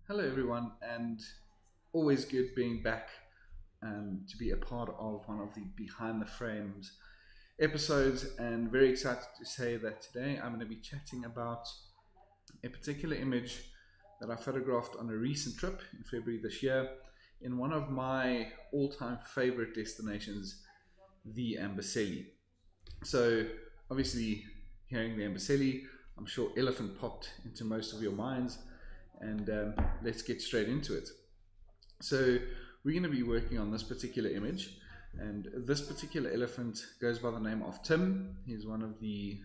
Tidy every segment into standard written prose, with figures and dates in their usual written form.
Hello, everyone, and always good being back to be a part of one of the Behind the Frames episodes. And very excited to say that today I'm going to be chatting about a particular image that I photographed on a recent trip in February this year in one of my all time favorite destinations, the Amboseli. So, obviously, hearing the Amboseli, I'm sure elephant popped into most of your minds, and let's get straight into it. So we're going to be working on this particular image, and this particular elephant goes by the name of Tim. He's one of the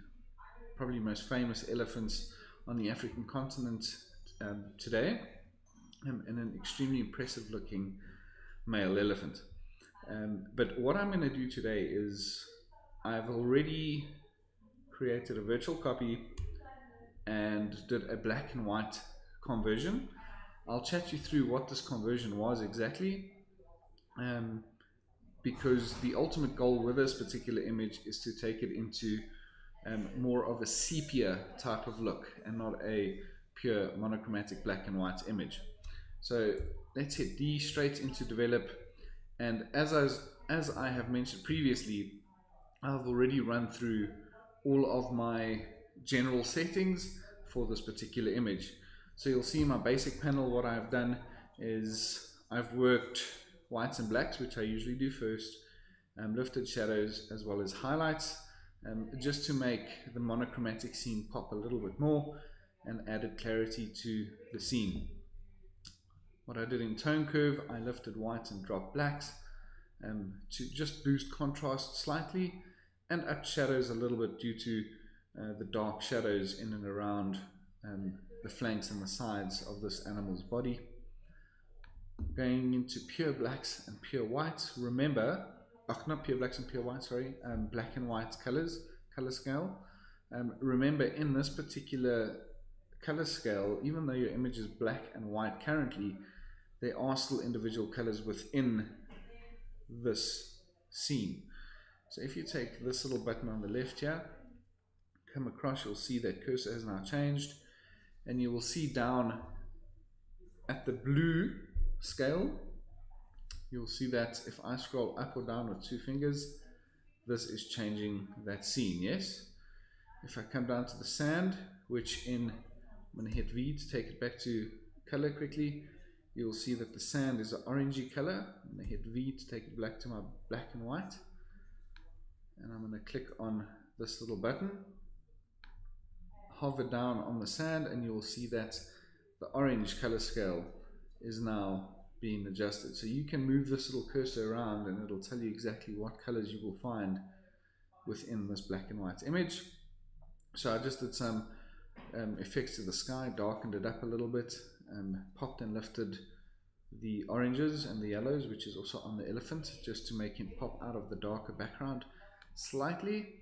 probably most famous elephants on the African continent today, and an extremely impressive looking male elephant. But what I'm going to do today is I've already created a virtual copy and did a black and white conversion. I'll chat you through what this conversion was exactly, um, because the ultimate goal with this particular image is to take it into more of a sepia type of look and not a pure monochromatic black and white image. So let's hit D straight into develop. And as I have mentioned previously, I've already run through all of my general settings for this particular image. So you'll see my basic panel. What I've done is I've worked whites and blacks, which I usually do first, lifted shadows as well as highlights, just to make the monochromatic scene pop a little bit more and added clarity to the scene. What I did in tone curve, I lifted whites and dropped blacks to just boost contrast slightly and up shadows a little bit due to the dark shadows in and around the flanks and the sides of this animal's body. Going into pure blacks and pure whites. Remember, not pure blacks and pure whites, sorry, black and white colors, color scale. Remember, in this particular color scale, even though your image is black and white currently, there are still individual colors within this scene. So if you take this little button on the left here, come across, you'll see that cursor has now changed, and you will see down at the blue scale, you'll see that if I scroll up or down with two fingers, this is changing that scene, yes? If I come down to the sand, which I'm going to hit V to take it back to color quickly, you'll see that the sand is an orangey color. I'm going to hit V to take it back to my black and white. And I'm going to click on this little button, hover down on the sand, and you'll see that the orange color scale is now being adjusted. So you can move this little cursor around and it'll tell you exactly what colors you will find within this black and white image. So I just did some effects to the sky, darkened it up a little bit, popped and lifted the oranges and the yellows, which is also on the elephant, just to make him pop out of the darker background slightly.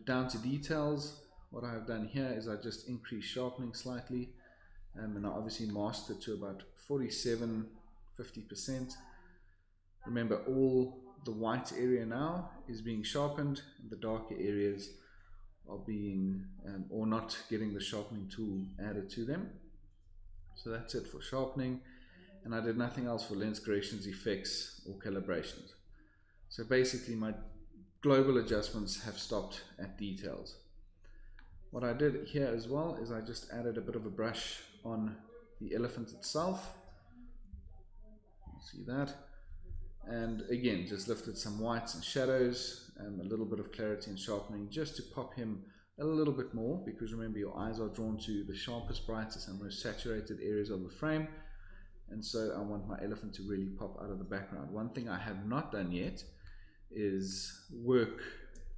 Down to details, what I have done here is I just increased sharpening slightly, and I obviously masked it to about 47–50%. Remember, all the white area now is being sharpened, and the darker areas are being or not getting the sharpening tool added to them. So that's it for sharpening, and I did nothing else for lens corrections, effects, or calibrations. So basically my global adjustments have stopped at details. What I did here as well is I just added a bit of a brush on the elephant itself. See that? And again, just lifted some whites and shadows, a little bit of clarity and sharpening just to pop him a little bit more, because remember, your eyes are drawn to the sharpest, brightest and most saturated areas of the frame, and so I want my elephant to really pop out of the background. One thing I have not done yet is work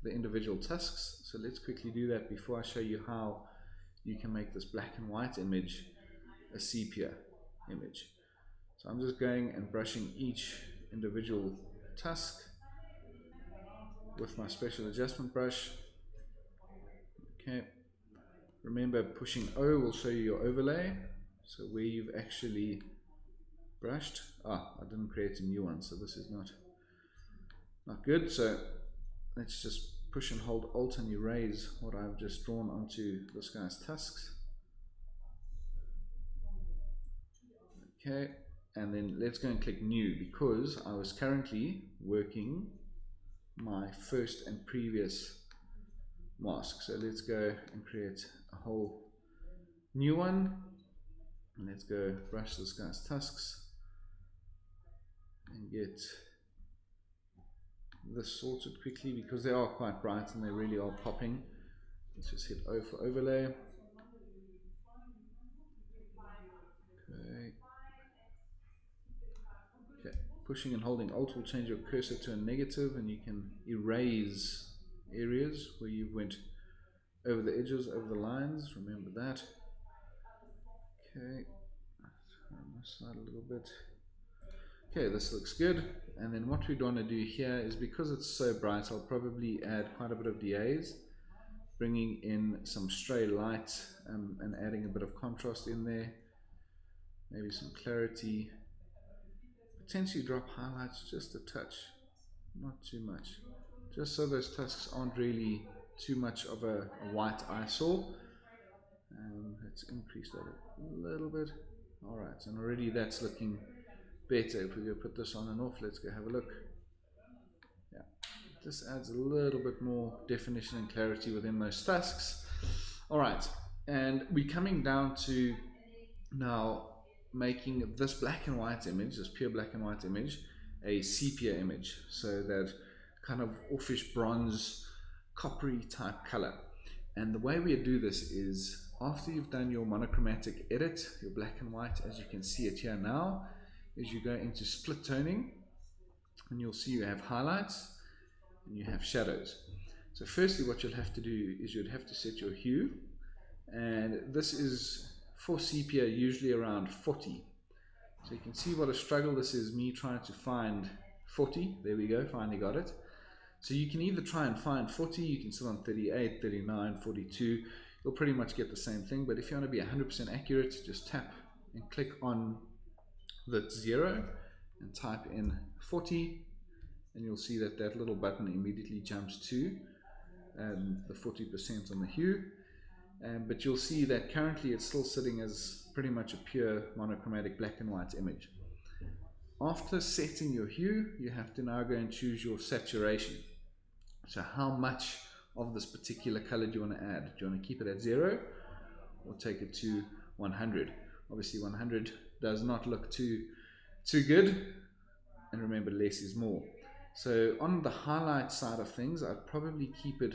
the individual tusks, so let's quickly do that before I show you how you can make this black and white image a sepia image. So I'm just going and brushing each individual tusk with my special adjustment brush. Okay, remember, pushing O will show you your overlay, so where you've actually brushed. I didn't create a new one, so this is not good. So let's just push and hold Alt and erase what I've just drawn onto this guy's tusks. Okay, and then let's go and click new, because I was currently working my first and previous mask. So let's go and create a whole new one. And let's go brush this guy's tusks and get this sorted quickly, because they are quite bright and they really are popping. Let's just hit O for overlay. Okay. Okay. Pushing and holding Alt will change your cursor to a negative, and you can erase areas where you went over the edges, over the lines. Remember that. Okay. On this side a little bit. Okay, this looks good. And then what we'd want to do here is, because it's so bright, I'll probably add quite a bit of DAs, bringing in some stray light and adding a bit of contrast in there. Maybe some clarity. Potentially drop highlights just a touch, not too much. Just so those tusks aren't really too much of a white eyesore. Let's increase that a little bit. Alright, and already that's looking better. If we go put this on and off, let's go have a look. Yeah, this adds a little bit more definition and clarity within those tusks. Alright, and we're coming down to now making this black and white image, this pure black and white image, a sepia image. So that kind of offish bronze, coppery type color. And the way we do this is, after you've done your monochromatic edit, your black and white, as you can see it here now, is you go into split toning, and you'll see you have highlights and you have shadows. So firstly, what you'll have to do is you'd have to set your hue, and this is for sepia usually around 40. So you can see what a struggle this is, me trying to find 40. There we go, finally got it. So you can either try and find 40, you can sit on 38, 39, 42. You'll pretty much get the same thing, but if you want to be 100% accurate, just tap and click on the 0 and type in 40, and you'll see that that little button immediately jumps to the 40% on the hue. But you'll see that currently it's still sitting as pretty much a pure monochromatic black and white image. After setting your hue, you have to now go and choose your saturation. So how much of this particular color do you want to add? Do you want to keep it at 0 or take it to 100? Obviously 100 does not look too good, and remember, less is more. So on the highlight side of things, I'd probably keep it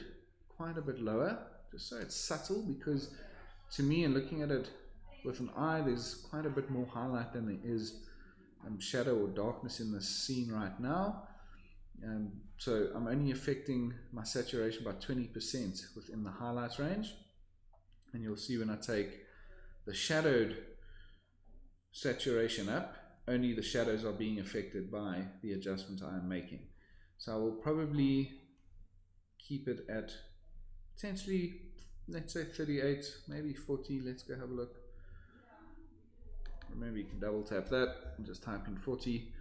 quite a bit lower, just so it's subtle, because to me, in looking at it with an eye, there's quite a bit more highlight than there is shadow or darkness in the scene right now. So I'm only affecting my saturation by 20% within the highlights range, and you'll see when I take the shadowed saturation up, only the shadows are being affected by the adjustment I am making. So I will probably keep it at potentially, let's say 38, maybe 40. Let's go have a look. Remember, you can double tap that and just type in 40,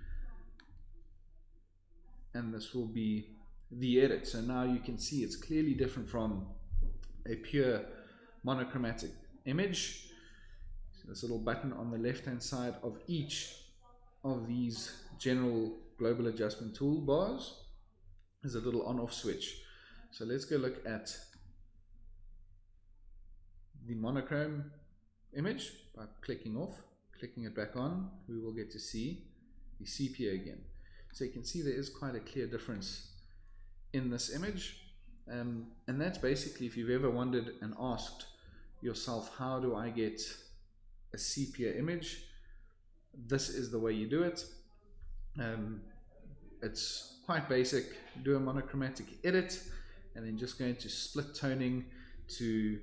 and this will be the edit. So now you can see it's clearly different from a pure monochromatic image. So this little button on the left hand side of each of these general global adjustment toolbars is a little on off switch. So let's go look at the monochrome image by clicking off, clicking it back on. We will get to see the sepia again. So you can see there is quite a clear difference in this image, and that's basically, if you've ever wondered and asked yourself, how do I get a sepia image, this is the way you do it. It's quite basic. Do a monochromatic edit, and then just go into split toning to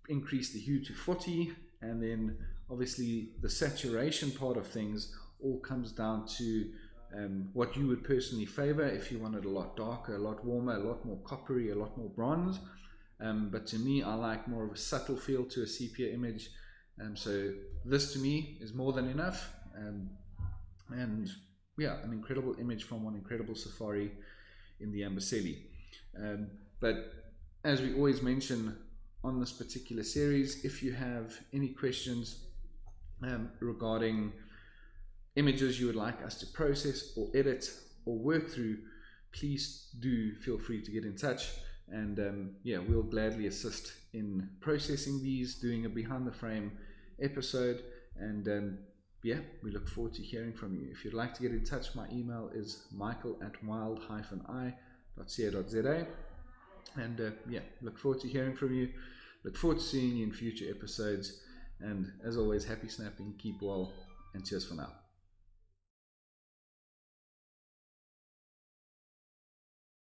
increase the hue to 40, and then obviously the saturation part of things all comes down to what you would personally favor. If you want it a lot darker, a lot warmer, a lot more coppery, a lot more bronze, but to me, I like more of a subtle feel to a sepia image, so this to me is more than enough. And yeah, an incredible image from one incredible safari in the Amboseli. But as we always mention on this particular series, if you have any questions, regarding images you would like us to process or edit or work through, please do feel free to get in touch. And yeah, we'll gladly assist in processing these, doing a behind the frame episode. And yeah, we look forward to hearing from you. If you'd like to get in touch, my email is michael@wild-i.co.za. And yeah, look forward to hearing from you. Look forward to seeing you in future episodes. And as always, happy snapping, keep well, and cheers for now.